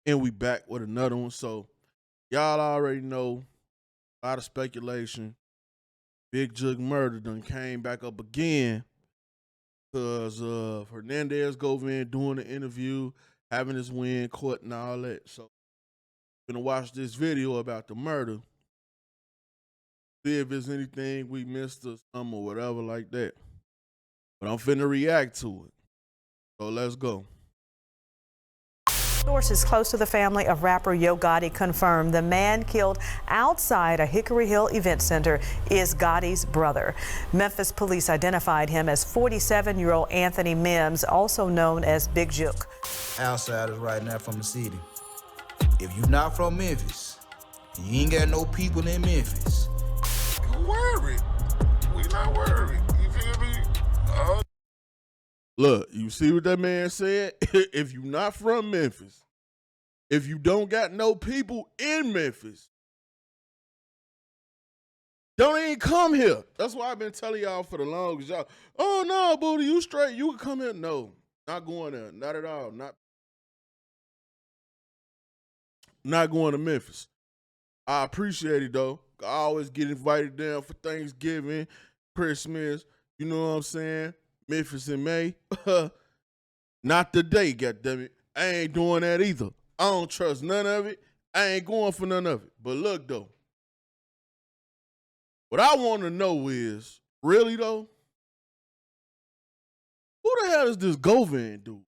And we back with another one. So y'all already know, a lot of speculation. Big Jook murder done came back up again because Hernandez go in doing the interview, having his win court and all that. So I'm gonna watch this video about the murder, see if there's anything we missed or something or whatever like that. But I'm finna react to it. So let's go. Sources close to the family of rapper Yo Gotti confirmed the man killed outside a Hickory Hill event center is Gotti's brother. Memphis Police identified him as 47-year-old Anthony Mims, also known as Big Jook. Outsiders right now from the city. If you're not from Memphis, you ain't got no people in Memphis. You worried. We not worried. You feel me? Look, you see what that man said? If you not from Memphis, if you don't got no people in Memphis, don't even come here. That's why I've been telling y'all for the longest. Y'all, oh no, booty, you straight. You can come here. No, not going there. Not at all. Not going to Memphis. I appreciate it though. I always get invited down for Thanksgiving, Christmas. You know what I'm saying? Memphis in May. Not today, goddammit. I ain't doing that either. I don't trust none of it. I ain't going for none of it. But look, though. What I want to know is, really, though? Who the hell is this Govan dude?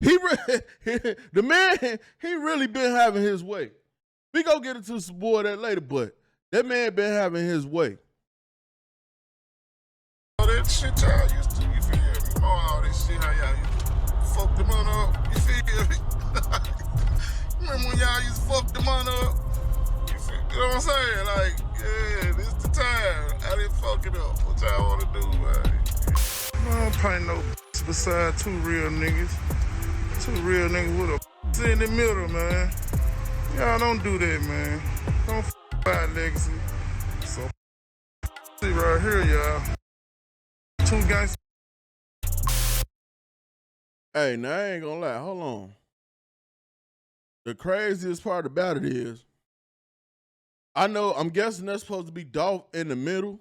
The man, he really been having his way. We go get into some more of that later, but that man been having his way. All that shit y'all used to, you feel me? All this shit, how y'all used to fuck the money up, you feel me? Remember when y'all used to fuck the money up? You know what I'm saying? Like, yeah, this the time. I didn't fuck it up. What y'all want to do, man? I don't paint no beside two real niggas. Two real niggas with a in the middle, man. Y'all don't do that, man. Don't my legacy. So, see right here, y'all. Two guys. Hey, now I ain't gonna lie. Hold on. The craziest part about it is, I'm guessing that's supposed to be Dolph in the middle,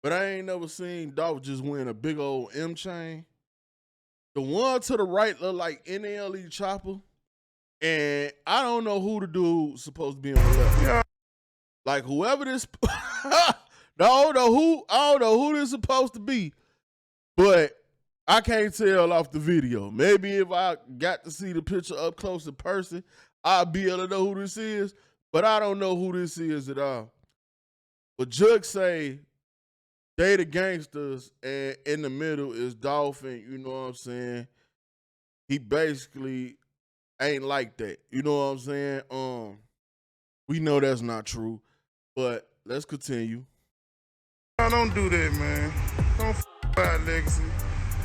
but I ain't never seen Dolph just win a big old M chain. The one to the right look like NLE Chopper, and I don't know who the dude's supposed to be on the left. Yeah. Like whoever this, I don't know who this supposed to be, but I can't tell off the video. Maybe if I got to see the picture up close in person, I'll be able to know who this is, but I don't know who this is at all. But Jook say they the gangsters, and in the middle is Dolphin, you know what I'm saying? He basically ain't like that. You know what I'm saying? We know that's not true, but let's continue. I don't do that, man. Don't my legacy.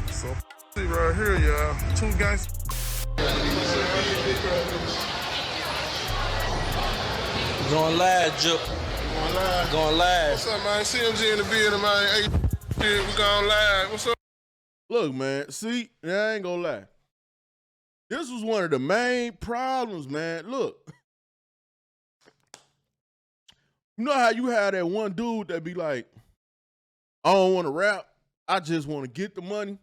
So, see right here, y'all. Two guys. Going live, Jook. Going live. Going live. What's up, man? CMG in the building, man. Hey, shit, we going live. What's up? Look, man, see, I ain't gonna lie. This was one of the main problems, man. Look. You know how you have that one dude that be like, I don't want to rap. I just want to get the money.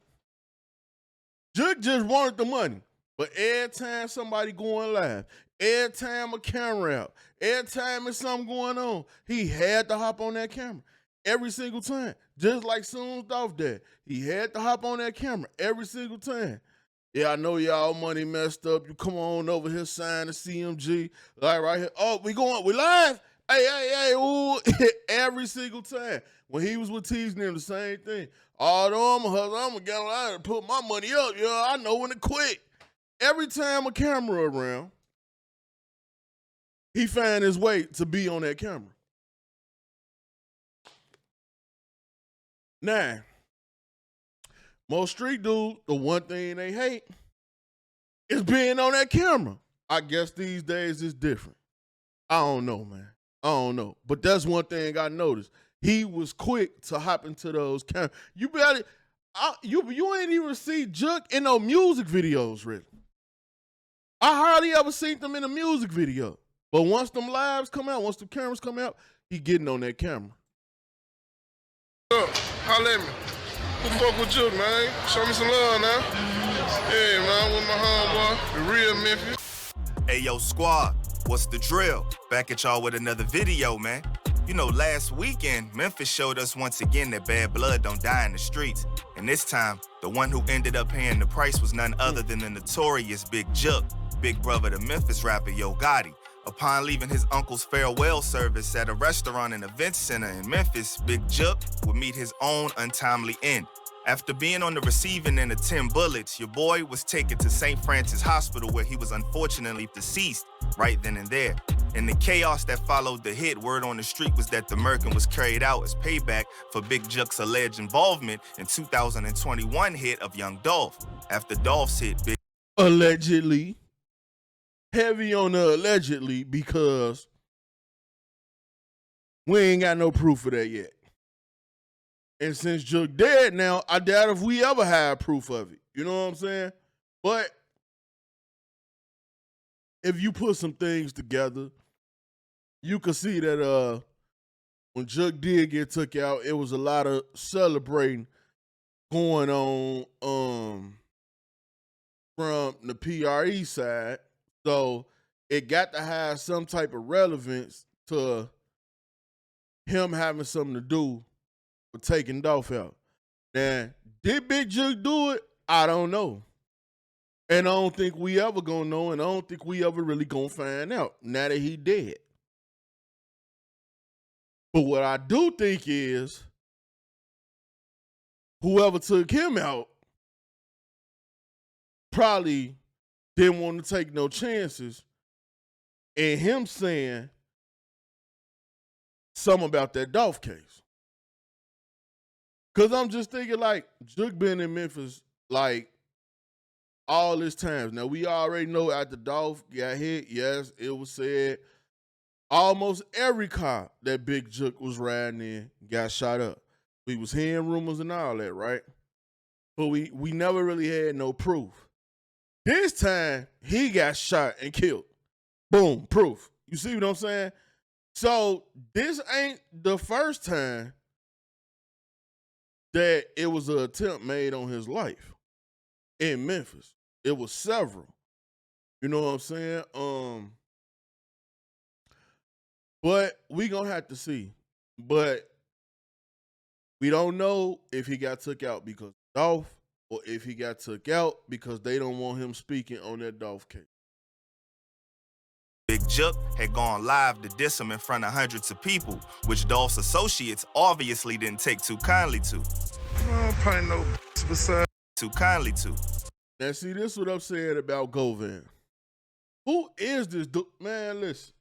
Jook just wanted the money. But every time somebody going live, every time a camera out, every time there's something going on, he had to hop on that camera. Every single time. Just like Soon's Dolph did. He had to hop on that camera every single time. Yeah, I know y'all money messed up. You come on over here, sign the CMG. Like right here. Oh, we live? Hey, ooh. Every single time. When he was with Teasing him, the same thing. Although I'm gonna get out and put my money up, I know when to quit. Every time a camera around, he found his way to be on that camera. Now, most street dudes, the one thing they hate is being on that camera. I guess these days it's different. I don't know, man. I don't know. But that's one thing I noticed. He was quick to hop into those cameras. You ain't even see Jook in no music videos, really. I hardly ever seen them in a music video. But once them lives come out, once the cameras come out, he getting on that camera. Holla at me. Who fuck with Jook, man? Show me some love now. Yeah, man, with my homeboy, the real Memphis. Hey, yo, squad, what's the drill? Back at y'all with another video, man. You know, last weekend, Memphis showed us once again that bad blood don't die in the streets. And this time, the one who ended up paying the price was none other than the notorious Big Jook, big brother to Memphis rapper Yo Gotti. Upon leaving his uncle's farewell service at a restaurant and event center in Memphis, Big Jook would meet his own untimely end. After being on the receiving end of 10 bullets, your boy was taken to St. Francis Hospital where he was unfortunately deceased right then and there. In the chaos that followed the hit, word on the street was that the murking was carried out as payback for Big Jook's alleged involvement in 2021 hit of Young Dolph. After Dolph's hit, Big Allegedly. Heavy on the allegedly because we ain't got no proof of that yet. And since Jook dead now, I doubt if we ever had proof of it. You know what I'm saying? But if you put some things together, you can see that when Jook did get took out, it was a lot of celebrating going on from the PRE side. So it got to have some type of relevance to him having something to do with taking Dolph out. Now, did Big Jook do it? I don't know. And I don't think we ever gonna know, and I don't think we ever really gonna find out now that he dead. But what I do think is whoever took him out probably didn't want to take no chances in him saying something about that Dolph case. Because I'm just thinking, like, Jook been in Memphis, like, all this time. Now, we already know after Dolph got hit, yes, it was said almost every car that Big Jook was riding in got shot up. We was hearing rumors and all that, right? But we never really had no proof. This time, he got shot and killed. Boom, proof. You see what I'm saying? So this ain't the first time that it was an attempt made on his life in Memphis. It was several. You know what I'm saying? But we gonna have to see. But we don't know if he got took out because of Dolph, or if he got took out because they don't want him speaking on that Dolph case. Big Jook had gone live to diss him in front of hundreds of people, which Dolph's associates obviously didn't take too kindly to. I don't paint no beside. Too kindly to. Now see, this is what I'm saying about Govan. Who is this dude? Man, listen.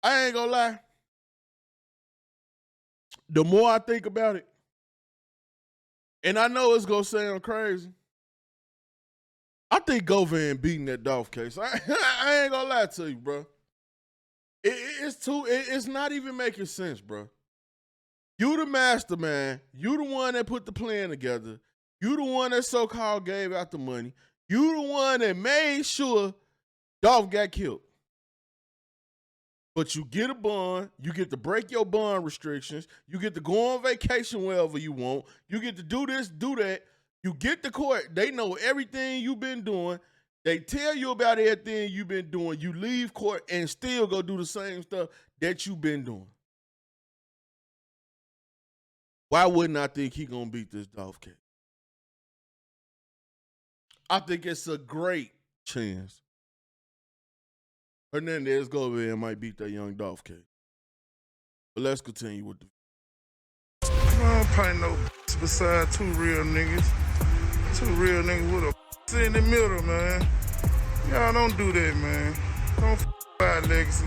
I ain't gonna lie. The more I think about it, and I know it's gonna sound crazy, I think Govan beating that Dolph case. I ain't gonna lie to you, bro. It's not even making sense, bro. You the mastermind. You the one that put the plan together. You the one that so-called gave out the money. You the one that made sure Dolph got killed. But you get a bond, you get to break your bond restrictions, you get to go on vacation wherever you want, you get to do this, do that, you get to court, they know everything you've been doing, they tell you about everything you've been doing, you leave court and still go do the same stuff that you've been doing. Why wouldn't I think he gonna beat this Dolph case? I think it's a great chance Hernandez Govan might beat that Young Dolph case. But let's continue with the. I don't paint no beside two real niggas. Two real niggas with a sit in the middle, man. Y'all don't do that, man. Don't our legacy.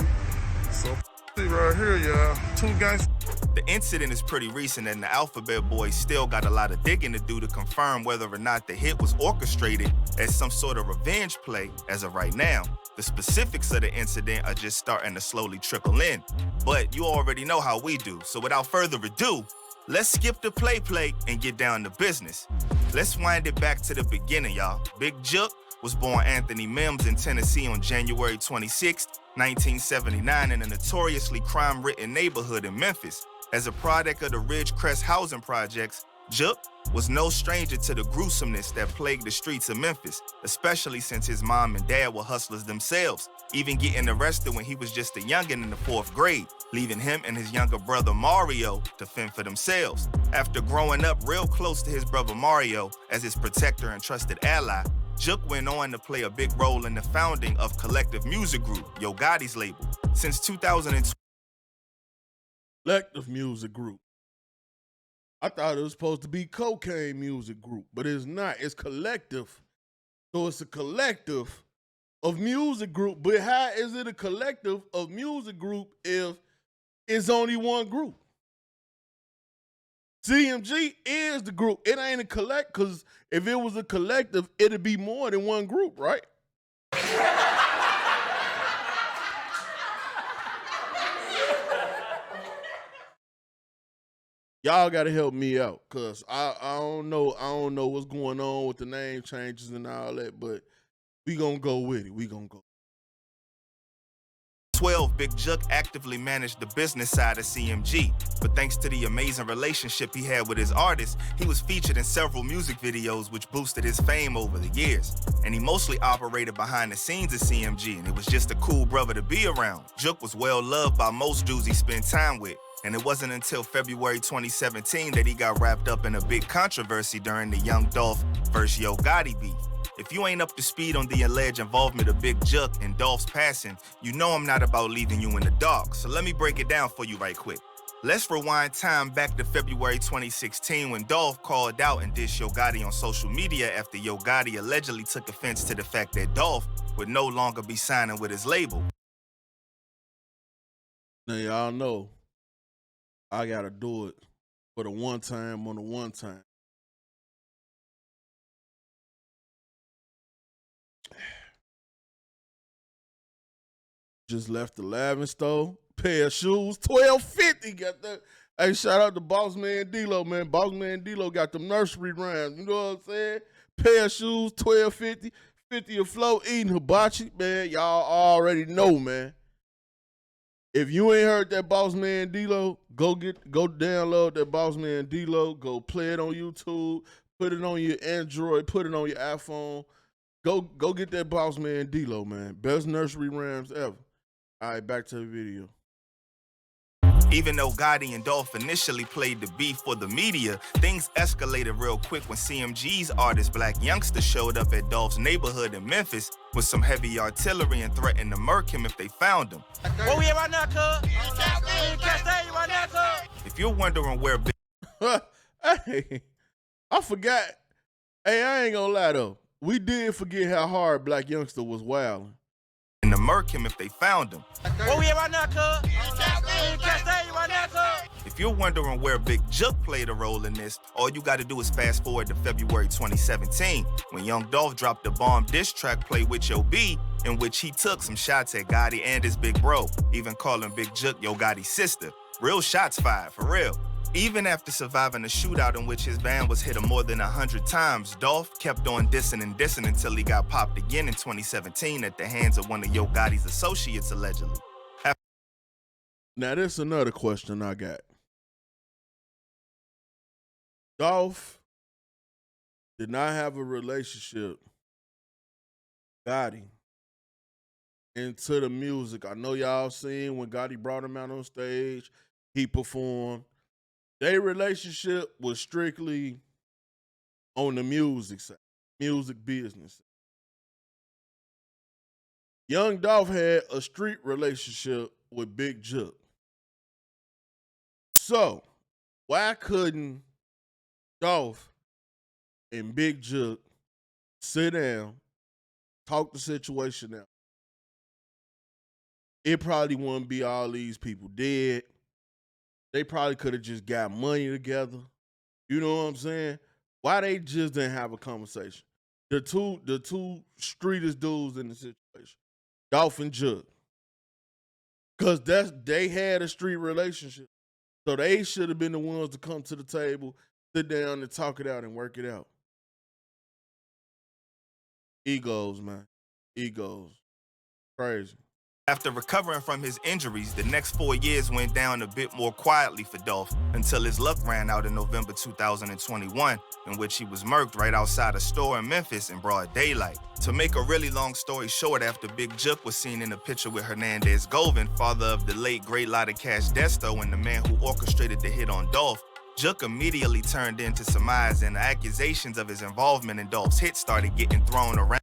So right here, y'all. Two guys. The incident is pretty recent and the Alphabet Boys still got a lot of digging to do to confirm whether or not the hit was orchestrated as some sort of revenge play as of right now. The specifics of the incident are just starting to slowly trickle in. But you already know how we do, so without further ado, let's skip the play and get down to business. Let's wind it back to the beginning, y'all. Big Jook was born Anthony Mims in Tennessee on January 26, 1979 in a notoriously crime-ridden neighborhood in Memphis. As a product of the Ridgecrest housing projects, Jook was no stranger to the gruesomeness that plagued the streets of Memphis, especially since his mom and dad were hustlers themselves, even getting arrested when he was just a youngin' in the 4th grade, leaving him and his younger brother Mario to fend for themselves. After growing up real close to his brother Mario as his protector and trusted ally, Jook went on to play a big role in the founding of collective music group, Yo Gotti's label. Since 2002, Collective music group. I thought it was supposed to be cocaine music group, but it's not. It's collective. So it's a collective of music group. But how is it a collective of music group if it's only one group? CMG is the group. It ain't a collect, because if it was a collective, it'd be more than one group, right? Y'all gotta help me out, cause I don't know what's going on with the name changes and all that, but we gonna go with it. We gonna go. 12, Big Jook actively managed the business side of CMG, but thanks to the amazing relationship he had with his artists, he was featured in several music videos which boosted his fame over the years. And he mostly operated behind the scenes of CMG, and it was just a cool brother to be around. Jook was well loved by most dudes he spent time with, and it wasn't until February 2017 that he got wrapped up in a big controversy during the Young Dolph vs. Yo Gotti beef. If you ain't up to speed on the alleged involvement of Big Jook and Dolph's passing, you know I'm not about leaving you in the dark, so let me break it down for you right quick. Let's rewind time back to February 2016 when Dolph called out and dissed Yo Gotti on social media after Yo Gotti allegedly took offense to the fact that Dolph would no longer be signing with his label. Now y'all know I gotta do it for the one time on the one time. Just left the Lavin store, pair of shoes, $12.50. Got that. Hey, shout out to Boss Man D-Lo, man. Boss Man D-Lo got them nursery rhymes. You know what I'm saying? Pair of shoes, $12.50. 50 a flow, eating hibachi, man. Y'all already know, man. If you ain't heard that Boss Man D-Lo, go download that Boss Man D-Lo. Go play it on YouTube. Put it on your Android. Put it on your iPhone. Go get that Boss Man D-Lo, man. Best nursery rhymes ever. All right, back to the video. Even though Gotti and Dolph initially played the beef for the media, things escalated real quick when CMG's artist Black Youngster showed up at Dolph's neighborhood in Memphis with some heavy artillery and threatened to murk him if they found him. Where we at right now, cuz? Castain right now, cuz? If you're wondering where Big Hey, I forgot. Hey, I ain't gonna lie though. We did forget how hard Black Youngster was wilding. and to murk him if they found him. Where we at right now, cuz? Castain right now, cuz? If you're wondering where Big Jook played a role in this, all you gotta do is fast forward to February 2017, when Young Dolph dropped the bomb diss track Play With Yo B, in which he took some shots at Gotti and his big bro, even calling Big Jook Yo Gotti's sister. Real shots fired, for real. Even after surviving a shootout in which his van was hit more than 100 times, Dolph kept on dissing and dissing until he got popped again in 2017 at the hands of one of Yo Gotti's associates, allegedly. Now, this is another question I got. Dolph did not have a relationship with Gotti into the music. I know y'all seen when Gotti brought him out on stage, he performed. Their relationship was strictly on the music side, music business. Young Dolph had a street relationship with Big Jook. So, why couldn't Dolph and Big Jook sit down, talk the situation out? It probably wouldn't be all these people dead. They probably could have just got money together. You know what I'm saying? Why they just didn't have a conversation? The two streetest dudes in the situation, Dolph and Jook. Because they had a street relationship. So they should have been the ones to come to the table, sit down and talk it out and work it out. Egos, man. Egos. Crazy. After recovering from his injuries, the next 4 years went down a bit more quietly for Dolph until his luck ran out in November 2021, in which he was murked right outside a store in Memphis in broad daylight. To make a really long story short, after Big Jook was seen in a picture with Hernandez Govan, father of the late great Lotta Cash Desto and the man who orchestrated the hit on Dolph, Jook immediately turned into surmise, and the accusations of his involvement in Dolph's hit started getting thrown around.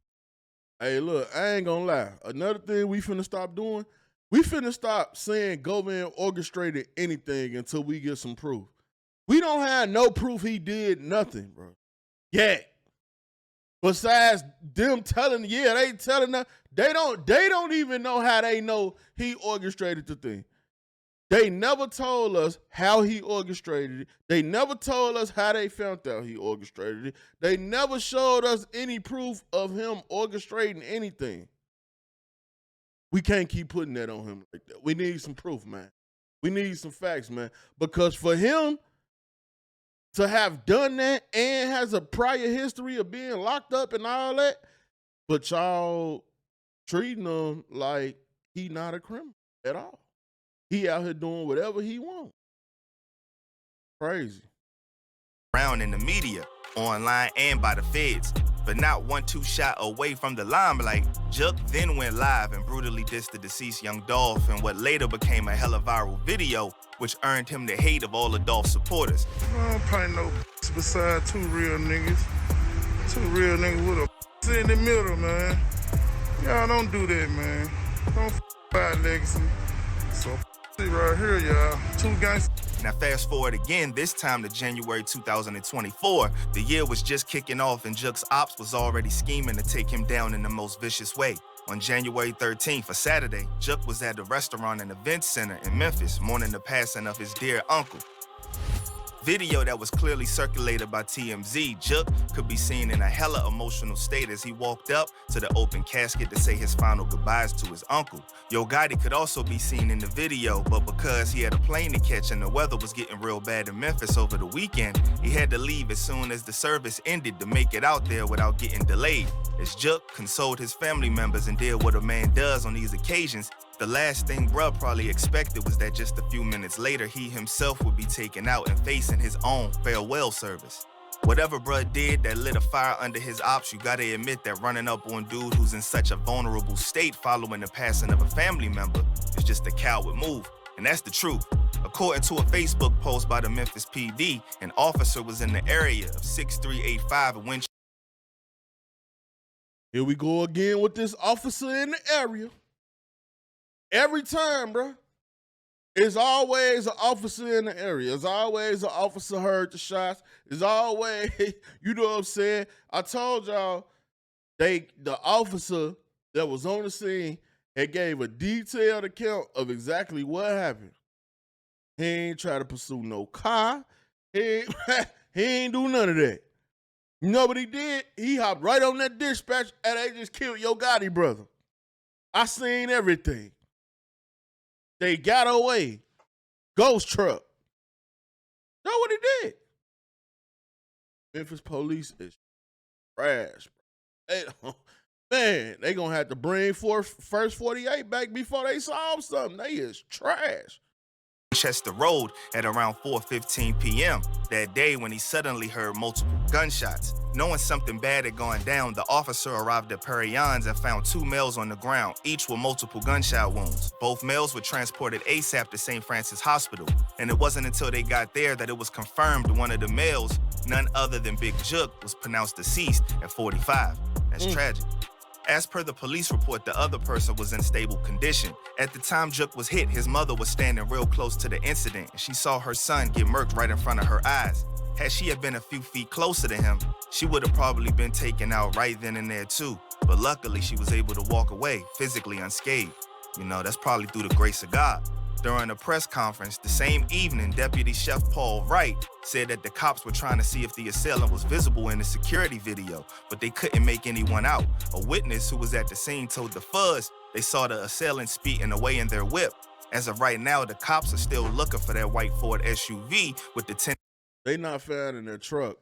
Hey, look, I ain't gonna lie. Another thing we finna stop doing, we finna stop saying Govan orchestrated anything until we get some proof. We don't have no proof he did nothing, bro. Yet. Besides them telling, they telling us, they don't even know how they know he orchestrated the thing. They never told us how he orchestrated it. They never told us how they found out he orchestrated it. They never showed us any proof of him orchestrating anything. We can't keep putting that on him like that. We need some proof, man. We need some facts, man. Because for him to have done that and has a prior history of being locked up and all that, but y'all treating him like he not a criminal at all. He out here doing whatever he wants. Crazy. Around in the media, online and by the feds. But not 1-2 shot away from the limelight, Jook then went live and brutally dissed the deceased young Dolph in what later became a hella viral video, which earned him the hate of all the Dolph supporters. I don't paint no beside two real niggas. Two real niggas with a in the middle, man. Y'all don't do that, man. Don't bad legacy. So right here, y'all. Two gangsters. Now fast forward again, this time to January 2024. The year was just kicking off and Jook's ops was already scheming to take him down in the most vicious way. On January 13th, a Saturday, Jook was at a restaurant and event center in Memphis mourning the passing of his dear uncle. Video that was clearly circulated by TMZ, Jook could be seen in a hella emotional state as he walked up to the open casket to say his final goodbyes to his uncle. Yo Gotti could also be seen in the video, but because he had a plane to catch and the weather was getting real bad in Memphis over the weekend, he had to leave as soon as the service ended to make it out there without getting delayed. As Jook consoled his family members and did what a man does on these occasions, the last thing bruh probably expected was that just a few minutes later, he himself would be taken out and facing his own farewell service. Whatever bruh did that lit a fire under his ops, you gotta admit that running up on dude who's in such a vulnerable state following the passing of a family member is just a coward move. And that's the truth. According to a Facebook post by the Memphis PD, an officer was in the area of 6385 in Winchester. Here we go again with this officer in the area. Every time, bro, it's always an officer in the area. It's always an officer heard the shots. It's always, you know what I'm saying? I told y'all, the officer that was on the scene had gave a detailed account of exactly what happened. He ain't try to pursue no car. He ain't do none of that. You know what he did? He hopped right on that dispatch and they just killed Yo Gotti, brother. I seen everything. They got away. Ghost truck. Know what he did? Memphis Police is trash. Man, they gonna have to bring first 48 back before they solve something. They is trash. Winchester Road at around 4:15 p.m. that day when he suddenly heard multiple gunshots. Knowing something bad had gone down, the officer arrived at Perignons and found 2 males on the ground, each with multiple gunshot wounds. Both males were transported ASAP to St. Francis Hospital, and it wasn't until they got there that it was confirmed one of the males, none other than Big Jook, was pronounced deceased at 45. That's tragic. As per the police report, the other person was in stable condition. At the time Jook was hit, his mother was standing real close to the incident, and she saw her son get murked right in front of her eyes. Had she have been a few feet closer to him, she would have probably been taken out right then and there too. But luckily, she was able to walk away, physically unscathed. You know, that's probably through the grace of God. During a press conference the same evening, Deputy Chef Paul Wright said that the cops were trying to see if the assailant was visible in the security video, but they couldn't make anyone out. A witness who was at the scene told the Fuzz they saw the assailant speeding away in their whip. As of right now, the cops are still looking for that white Ford SUV with the Tenn. They not found in their truck.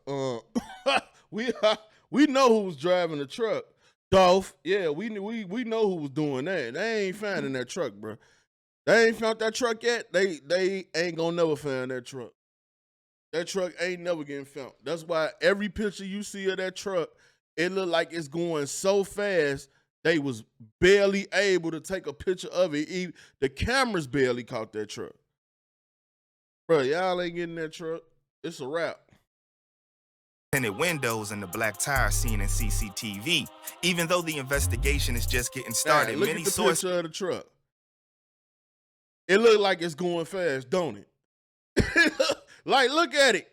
We know who was driving the truck. Dolph, yeah, we know who was doing that. They ain't finding that truck, bro. They ain't found that truck yet. They ain't gonna never find that truck. That truck ain't never getting found. That's why every picture you see of that truck, it look like it's going so fast, they was barely able to take a picture of it. The cameras barely caught that truck. Bro, y'all ain't getting that truck. It's a wrap. Tinted windows and the black tire seen in CCTV. Even though the investigation is just getting started, Look many at the sources picture of the truck. It look like it's going fast, don't it? Like, look at it.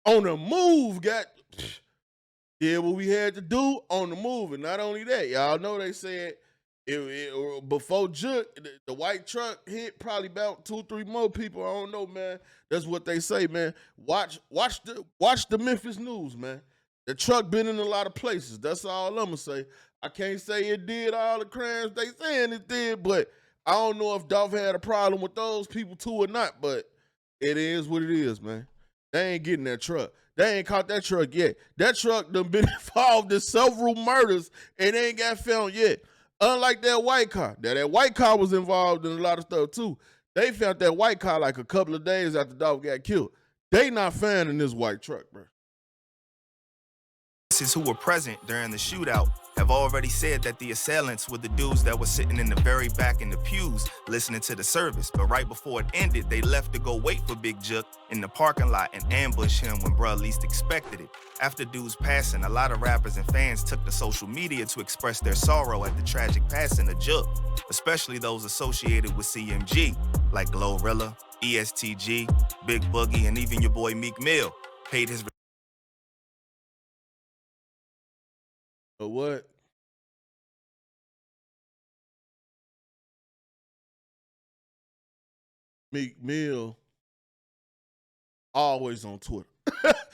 On the move, did what we had to do on the move. And not only that, y'all know they said before Jook, the white truck hit probably about 2-3 more people. I don't know, man. That's what they say, man. Watch the Memphis news, man. The truck been in a lot of places. That's all I'm gonna say. I can't say it did all the crimes they saying it did, but I don't know if Dolph had a problem with those people too or not, but it is what it is, man. They ain't getting that truck. They ain't caught that truck yet. That truck done been involved in several murders and they ain't got found yet. Unlike that white car. That white car was involved in a lot of stuff too. They found that white car like a couple of days after Dolph got killed. They not finding this white truck, bro. who were present during the shootout have already said that the assailants were the dudes that were sitting in the very back in the pews listening to the service. But right before it ended, they left to go wait for Big Jook in the parking lot and ambush him when bruh least expected it. After dude's passing, a lot of rappers and fans took to social media to express their sorrow at the tragic passing of Jook, especially those associated with CMG, like Glorilla, ESTG, Big Boogie, and even your boy Meek Mill paid his what? Meek Mill always on Twitter.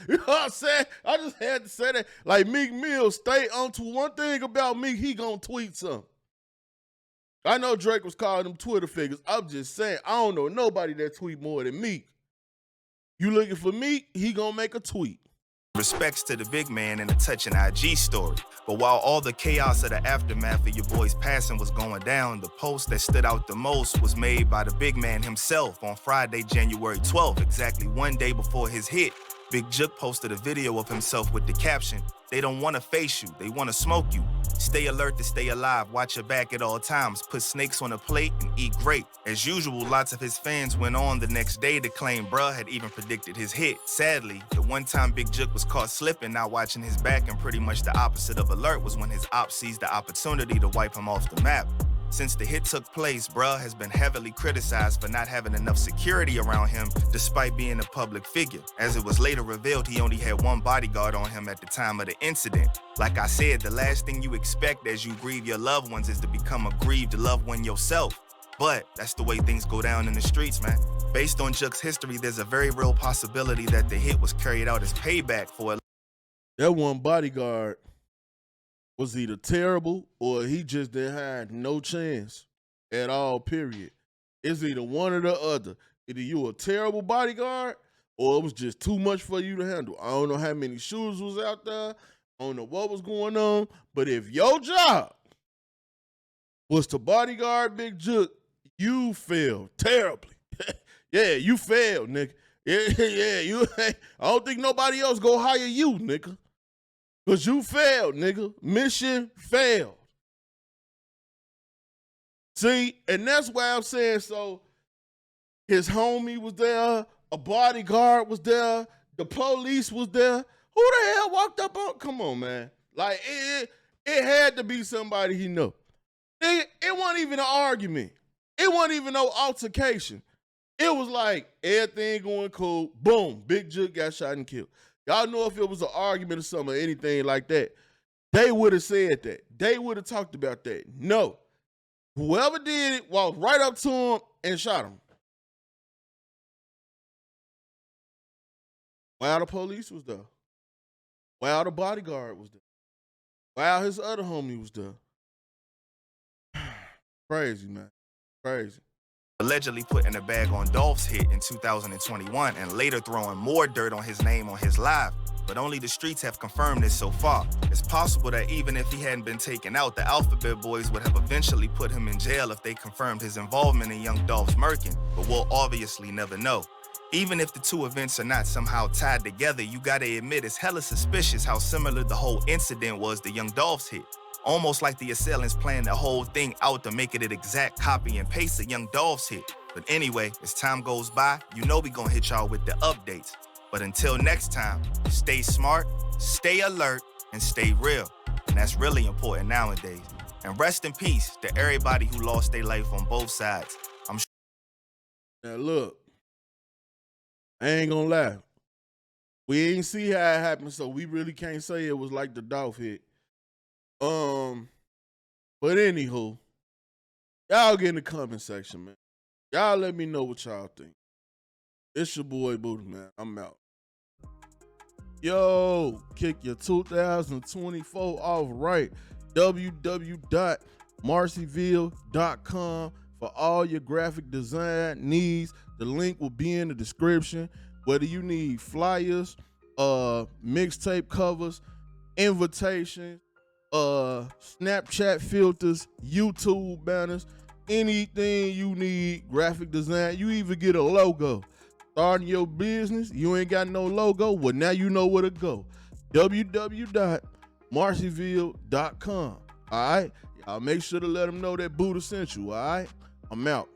You know what I'm saying? I just had to say that. Like, Meek Mill stay on to one thing about Meek, he gonna tweet something. I know Drake was calling them Twitter figures. I'm just saying, I don't know nobody that tweet more than Meek. You looking for Meek, he gonna make a tweet. Respects to the big man in a touching IG story. But while all the chaos of the aftermath of your boy's passing was going down, the post that stood out the most was made by the big man himself on Friday, January 12th, exactly one day before his hit. Big Jook posted a video of himself with the caption, "They don't want to face you, they want to smoke you. Stay alert to stay alive, watch your back at all times, put snakes on a plate and eat great." As usual, lots of his fans went on the next day to claim bruh had even predicted his hit. Sadly, the one time Big Jook was caught slipping, not watching his back, and pretty much the opposite of alert was when his op seized the opportunity to wipe him off the map. Since the hit took place, bruh has been heavily criticized for not having enough security around him despite being a public figure. As it was later revealed, he only had one bodyguard on him at the time of the incident. Like I said, the last thing you expect as you grieve your loved ones is to become a grieved loved one yourself. But that's the way things go down in the streets, man. Based on Jook's history, there's a very real possibility that the hit was carried out as payback for a... That one bodyguard was either terrible or he just didn't have no chance at all, period. It's either one or the other. Either you a terrible bodyguard or it was just too much for you to handle. I don't know how many shooters was out there. I don't know what was going on. But if your job was to bodyguard Big Jook, you failed terribly. Yeah, you failed, nigga. Yeah, I don't think nobody else go hire you, nigga. Because you failed, nigga. Mission failed. See, and that's why I'm saying, so his homie was there, a bodyguard was there, the police was there. Who the hell walked up on? Come on, man. Like, it had to be somebody he knew. It wasn't even an argument. It wasn't even no altercation. It was like, everything going cool. Boom, Big Jook got shot and killed. Y'all know if it was an argument or something or anything like that, they would have said that. They would have talked about that. No. Whoever did it walked right up to him and shot him. While the police was there. While the bodyguard was there. While his other homie was there. Crazy, man. Crazy. Allegedly putting a bag on Dolph's hit in 2021 and later throwing more dirt on his name on his live. but only the streets have confirmed this so far. It's possible that even if he hadn't been taken out, the Alphabet Boys would have eventually put him in jail if they confirmed his involvement in Young Dolph's murking, but we'll obviously never know. Even if the two events are not somehow tied together, you gotta admit it's hella suspicious how similar the whole incident was to Young Dolph's hit. Almost like the assailants planned the whole thing out to make it an exact copy and paste of Young Dolph's hit. But anyway, as time goes by, you know we gonna hit y'all with the updates. But until next time, stay smart, stay alert, and stay real. And that's really important nowadays. And rest in peace to everybody who lost their life on both sides. Now look, I ain't gonna lie. We ain't see how it happened, so we really can't say it was like the Dolph hit. But anywho, y'all get in the comment section, man. Y'all let me know what y'all think. It's your boy Buddha, man. I'm out. Yo, kick your 2024 off right. www.marcyville.com for all your graphic design needs. The link will be in the description. Whether you need flyers, mixtape covers, invitations, Snapchat filters, YouTube banners, anything you need, graphic design, you even get a logo. Starting your business, you ain't got no logo, well now you know where to go. www.marcyville.com. All right, y'all make sure to let them know that Buddha sent you. All right, I'm out.